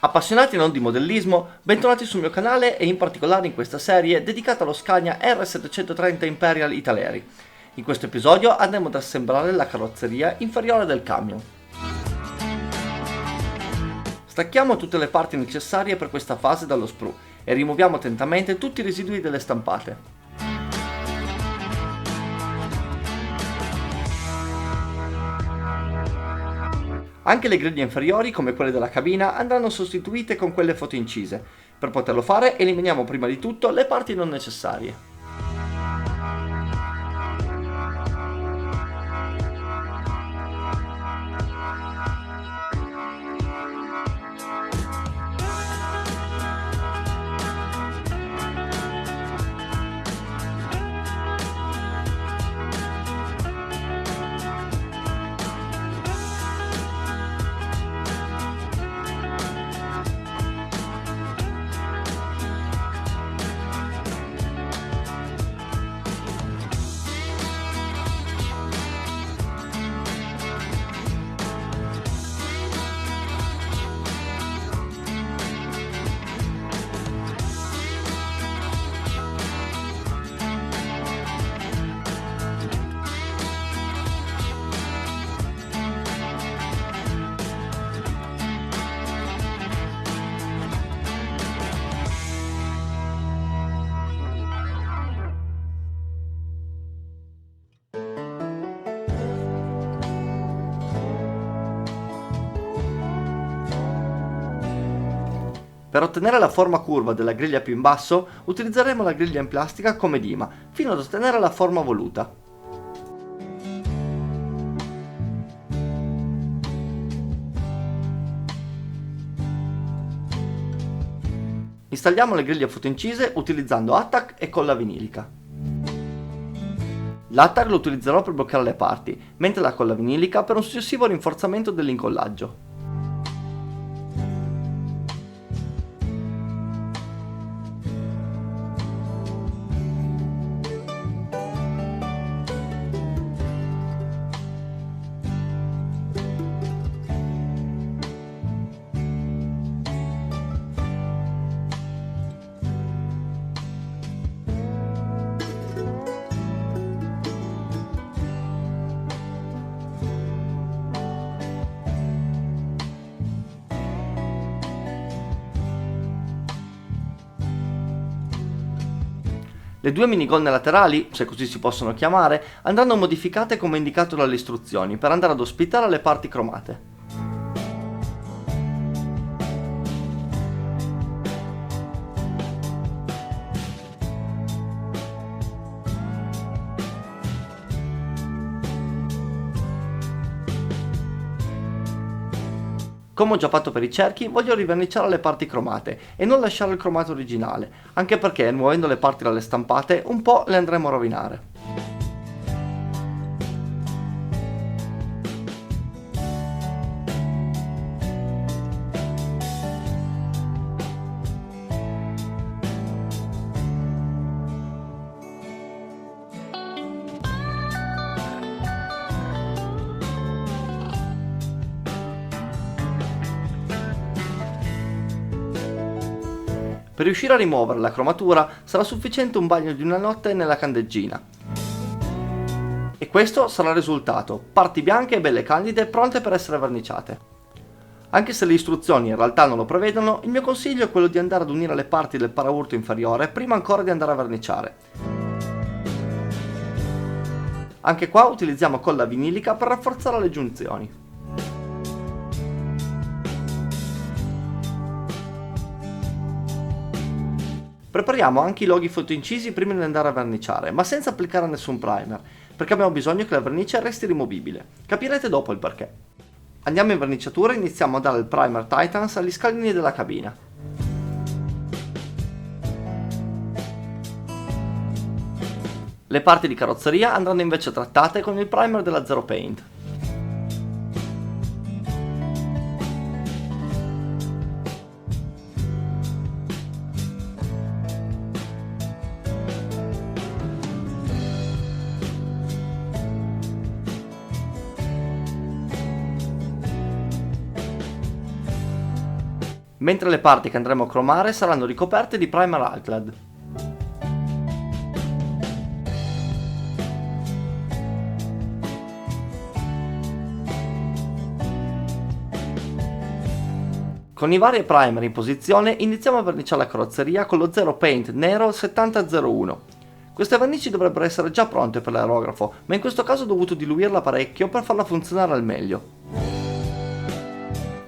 Appassionati non di modellismo, bentornati sul mio canale e in particolare in questa serie dedicata allo Scania R730 Imperial Italeri. In questo episodio andremo ad assemblare la carrozzeria inferiore del camion. Stacchiamo tutte le parti necessarie per questa fase dallo sprue e rimuoviamo attentamente tutti i residui delle stampate. Anche le griglie inferiori, come quelle della cabina, andranno sostituite con quelle fotoincise. Per poterlo fare eliminiamo prima di tutto le parti non necessarie. Per ottenere la forma curva della griglia più in basso, utilizzeremo la griglia in plastica come dima, fino ad ottenere la forma voluta. Installiamo le griglie fotoincise utilizzando attack e colla vinilica. L'attack lo utilizzerò per bloccare le parti, mentre la colla vinilica per un successivo rinforzamento dell'incollaggio. Le due minigonne laterali, se così si possono chiamare, andranno modificate come indicato dalle istruzioni per andare ad ospitare le parti cromate. Come ho già fatto per i cerchi, voglio riverniciare le parti cromate e non lasciare il cromato originale, anche perché muovendo le parti dalle stampate un po' le andremo a rovinare. Per riuscire a rimuovere la cromatura sarà sufficiente un bagno di una notte nella candeggina. E questo sarà il risultato, parti bianche e belle candide pronte per essere verniciate. Anche se le istruzioni in realtà non lo prevedono, il mio consiglio è quello di andare ad unire le parti del paraurto inferiore prima ancora di andare a verniciare. Anche qua utilizziamo colla vinilica per rafforzare le giunzioni. Prepariamo anche i loghi fotoincisi prima di andare a verniciare, ma senza applicare nessun primer, perché abbiamo bisogno che la vernice resti rimovibile. Capirete dopo il perché. Andiamo in verniciatura e iniziamo a dare il primer Titans agli scalini della cabina. Le parti di carrozzeria andranno invece trattate con il primer della Zero Paint. mentre le parti che andremo a cromare saranno ricoperte di primer alclad. Con i vari primer in posizione iniziamo a verniciare la carrozzeria con lo Zero Paint nero 7001. Queste vernici dovrebbero essere già pronte per l'aerografo, ma in questo caso ho dovuto diluirla parecchio per farla funzionare al meglio.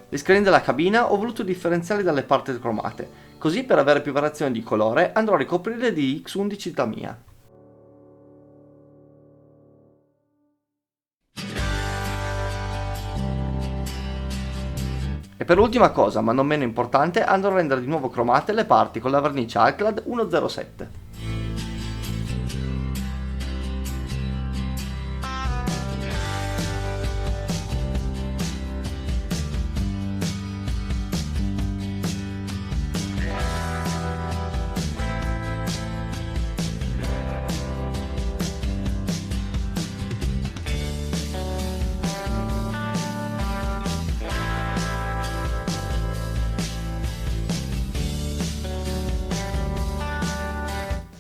Gli screen della cabina ho voluto differenziarli dalle parti cromate, così per avere più variazioni di colore andrò a ricoprirle di X11 Tamiya. E per ultima cosa, ma non meno importante, andrò a rendere di nuovo cromate le parti con la vernice Alclad 107.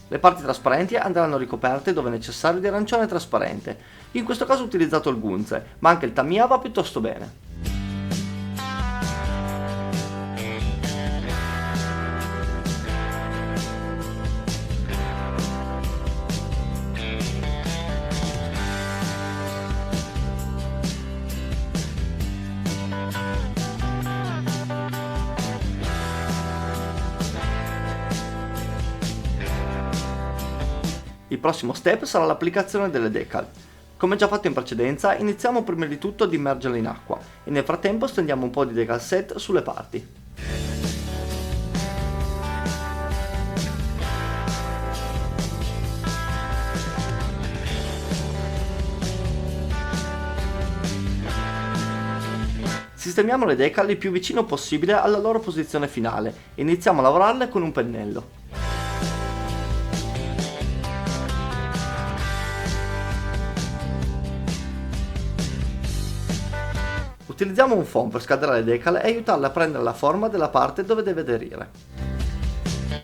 Le parti trasparenti andranno ricoperte dove necessario di arancione trasparente. Io in questo caso ho utilizzato il Gunze, ma anche il Tamiya va piuttosto bene. Il prossimo step sarà l'applicazione delle decal. Come già fatto in precedenza, iniziamo prima di tutto ad immergerle in acqua e nel frattempo stendiamo un po' di decal set sulle parti. Sistemiamo le decal il più vicino possibile alla loro posizione finale e iniziamo a lavorarle con un pennello. Utilizziamo un foam per scaldare le decal e aiutarle a prendere la forma della parte dove deve aderire.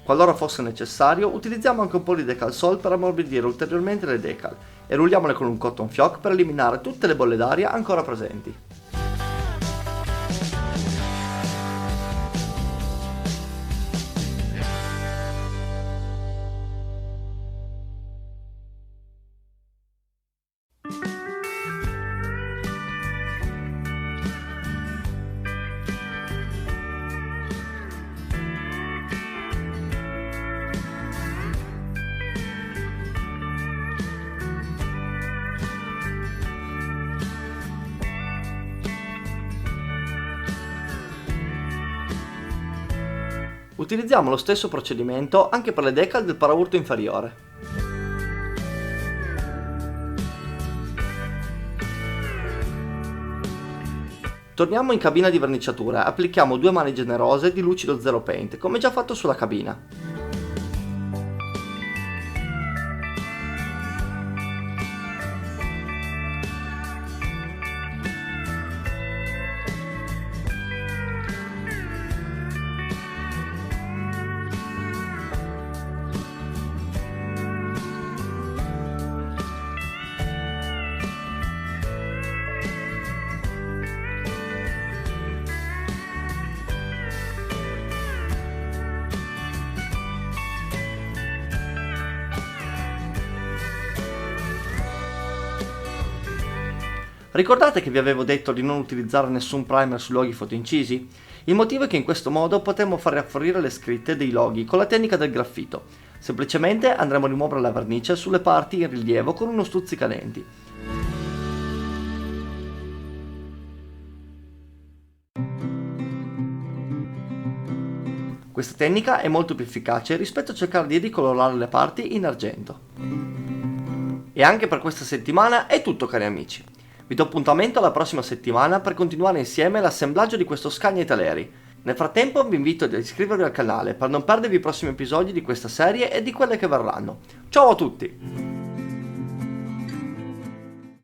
Qualora fosse necessario, utilizziamo anche un po' di decal salt per ammorbidire ulteriormente le decal e rulliamole con un cotton fioc per eliminare tutte le bolle d'aria ancora presenti. Utilizziamo lo stesso procedimento anche per le decal del paraurto inferiore. Torniamo in cabina di verniciatura e applichiamo 2 mani generose di lucido Zero Paint, come già fatto sulla cabina. Ricordate che vi avevo detto di non utilizzare nessun primer sui loghi fotoincisi? Il motivo è che in questo modo potremo far riapparire le scritte dei loghi con la tecnica del graffito. Semplicemente andremo a rimuovere la vernice sulle parti in rilievo con uno stuzzicadenti. Questa tecnica è molto più efficace rispetto a cercare di ricolorare le parti in argento. E anche per questa settimana è tutto, cari amici. Vi do appuntamento alla prossima settimana per continuare insieme l'assemblaggio di questo Scania Italeri. Nel frattempo vi invito ad iscrivervi al canale per non perdervi i prossimi episodi di questa serie e di quelle che verranno. Ciao a tutti!